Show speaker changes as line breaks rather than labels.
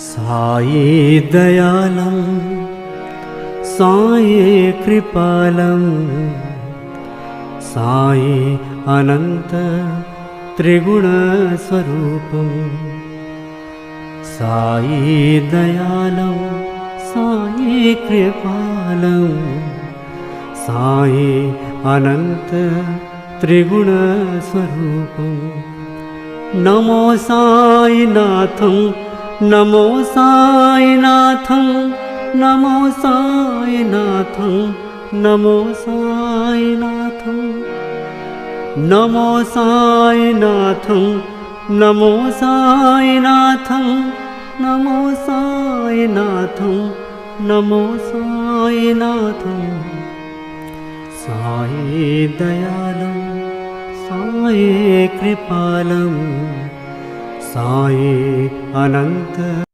साई दयालं साई कृपालं साई अनंत त्रिगुणस्वरूपं साई दयालं साई कृपालं साई अनंत त्रिगुणस्वरूपं नमो साईनाथं नमो साईनाथं नमो साईनाथं नमो साईनाथं नमो साईनाथं नमो साईनाथं नमो साईनाथं नमो साईनाथं साई दयालं साई कृपालं साई अनंत